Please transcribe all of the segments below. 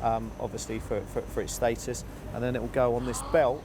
obviously for its status, and then it will go on this belt,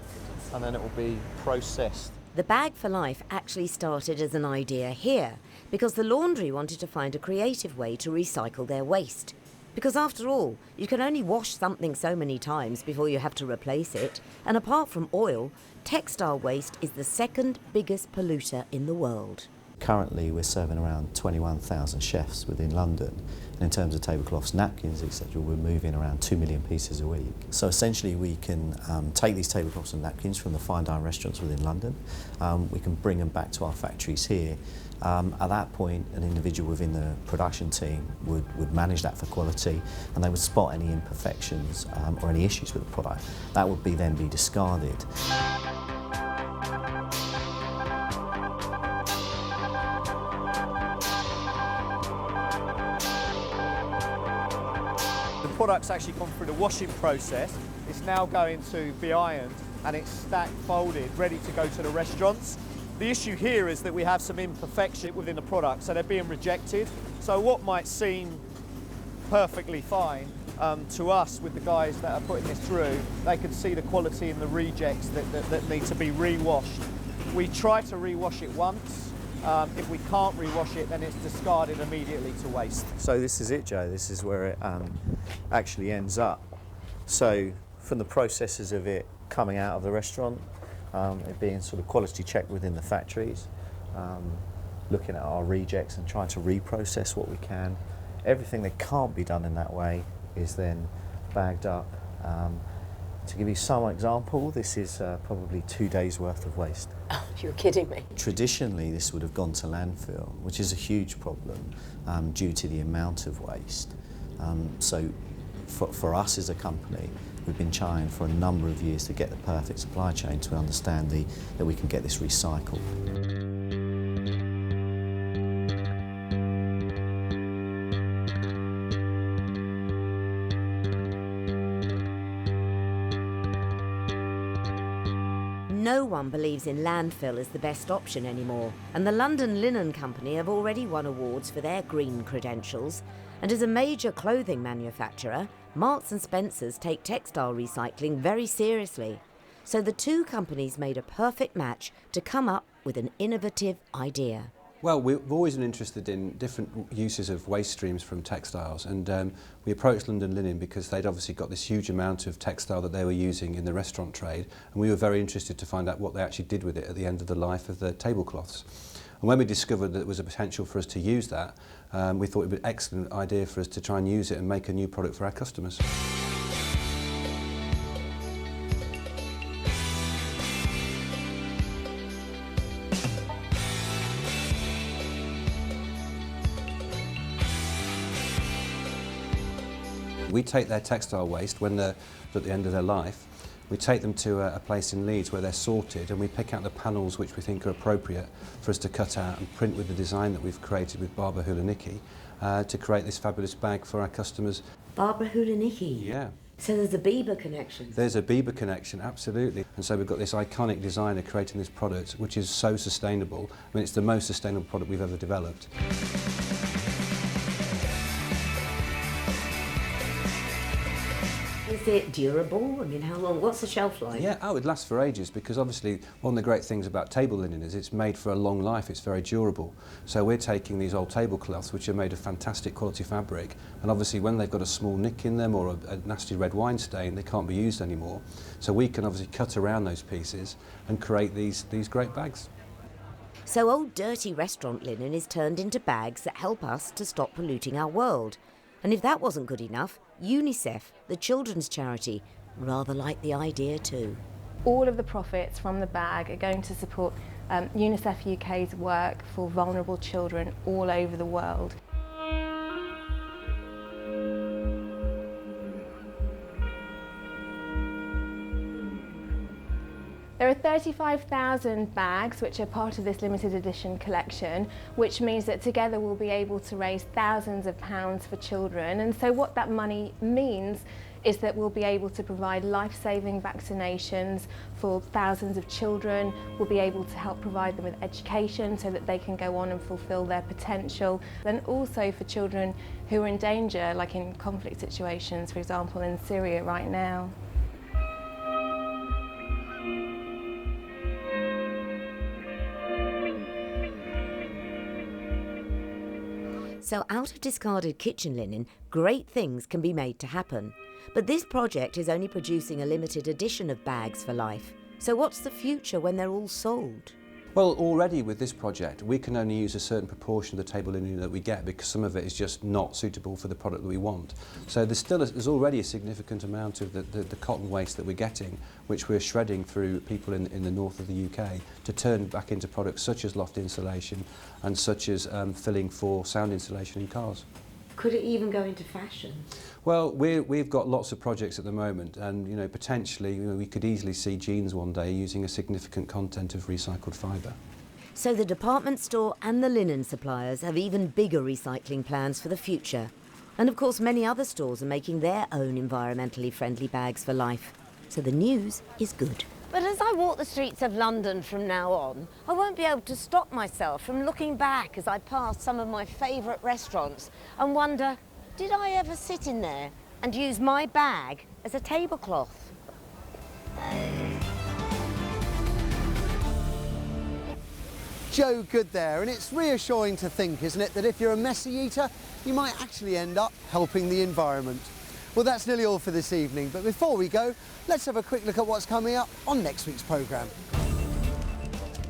and then it will be processed. The Bag for Life actually started as an idea here because the laundry wanted to find a creative way to recycle their waste. Because after all, you can only wash something so many times before you have to replace it, and apart from oil, textile waste is the second biggest polluter in the world. Currently we're serving around 21,000 chefs within London, and in terms of tablecloths, napkins, etc., we're moving around 2 million pieces a week. So essentially we can take these tablecloths and napkins from the fine dine restaurants within London, we can bring them back to our factories here. At that point, an individual within the production team would manage that for quality, and they would spot any imperfections or any issues with the product. That would then be discarded. The product's actually gone through the washing process. It's now going to be ironed, and it's stacked, folded, ready to go to the restaurants. The issue here is that we have some imperfection within the product, so they're being rejected. So what might seem perfectly fine to us with the guys that are putting this through, they can see the quality in the rejects that need to be re-washed. We try to re-wash it once. If we can't re-wash it, then it's discarded immediately to waste. So this is it, Joe. This is where it actually ends up. So from the processes of it coming out of the restaurant, it being sort of quality checked within the factories, looking at our rejects and trying to reprocess what we can. Everything that can't be done in that way is then bagged up. To give you some example, this is probably 2 days worth of waste. Oh, you're kidding me. Traditionally this would have gone to landfill, which is a huge problem due to the amount of waste. So for us as a company, we've been trying for a number of years to get the perfect supply chain to understand that we can get this recycled. No one believes in landfill as the best option anymore, and the London Linen Company have already won awards for their green credentials, and as a major clothing manufacturer, Marks & Spencer's take textile recycling very seriously. So the two companies made a perfect match to come up with an innovative idea. Well, we've always been interested in different uses of waste streams from textiles, and we approached London Linen because they'd obviously got this huge amount of textile that they were using in the restaurant trade, and we were very interested to find out what they actually did with it at the end of the life of the tablecloths. And when we discovered that there was a potential for us to use that, we thought it would be an excellent idea for us to try and use it and make a new product for our customers. We take their textile waste when they're at the end of their life, we take them to a place in Leeds where they're sorted, and we pick out the panels which we think are appropriate for us to cut out and print with the design that we've created with Barbara Hulanicki to create this fabulous bag for our customers. Barbara Hulanicki? Yeah. So there's a Bieber connection? There's a Bieber connection, absolutely. And so we've got this iconic designer creating this product which is so sustainable. I mean, it's the most sustainable product we've ever developed. Is it durable? I mean, how long? What's the shelf life? Yeah, it lasts for ages because obviously one of the great things about table linen is it's made for a long life, it's very durable. So we're taking these old tablecloths which are made of fantastic quality fabric, and obviously when they've got a small nick in them or a nasty red wine stain, they can't be used anymore. So we can obviously cut around those pieces and create these great bags. So old dirty restaurant linen is turned into bags that help us to stop polluting our world. And if that wasn't good enough, UNICEF, the children's charity, rather like the idea too. All of the profits from the bag are going to support UNICEF UK's work for vulnerable children all over the world. There are 35,000 bags which are part of this limited edition collection, which means that together we'll be able to raise thousands of pounds for children. And so what that money means is that we'll be able to provide life-saving vaccinations for thousands of children. We'll be able to help provide them with education so that they can go on and fulfil their potential. And also for children who are in danger, like in conflict situations, for example in Syria right now. So out of discarded kitchen linen, great things can be made to happen. But this project is only producing a limited edition of Bags for Life. So what's the future when they're all sold? Well, already with this project, we can only use a certain proportion of the table linen that we get because some of it is just not suitable for the product that we want. So there's already a significant amount of the cotton waste that we're getting, which we're shredding through people in the north of the UK to turn back into products such as loft insulation and such as filling for sound insulation in cars. Could it even go into fashion? Well, we've got lots of projects at the moment, and potentially we could easily see jeans one day using a significant content of recycled fibre. So the department store and the linen suppliers have even bigger recycling plans for the future. And of course many other stores are making their own environmentally friendly bags for life. So the news is good. But as I walk the streets of London from now on, I won't be able to stop myself from looking back as I pass some of my favourite restaurants and wonder, did I ever sit in there and use my bag as a tablecloth? Joe Good there, and it's reassuring to think, isn't it, that if you're a messy eater, you might actually end up helping the environment. Well, that's nearly all for this evening, but before we go, let's have a quick look at what's coming up on next week's programme.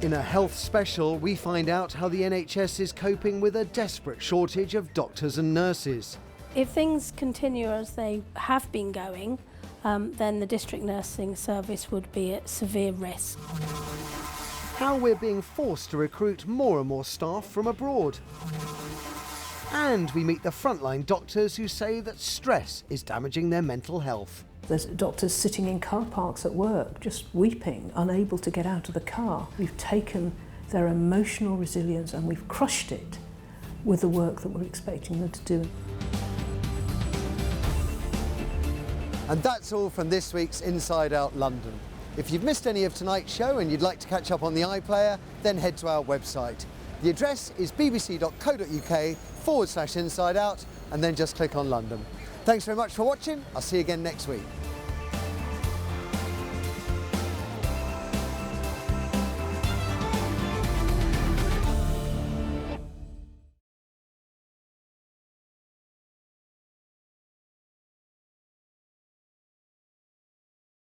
In a health special, we find out how the NHS is coping with a desperate shortage of doctors and nurses. If things continue as they have been going, then the district nursing service would be at severe risk. How we're being forced to recruit more and more staff from abroad. And we meet the frontline doctors who say that stress is damaging their mental health. There's doctors sitting in car parks at work, just weeping, unable to get out of the car. We've taken their emotional resilience and we've crushed it with the work that we're expecting them to do. And that's all from this week's Inside Out London. If you've missed any of tonight's show and you'd like to catch up on the iPlayer, then head to our website. The address is bbc.co.uk/Inside Out, and then just click on London. Thanks very much for watching. I'll see you again next week.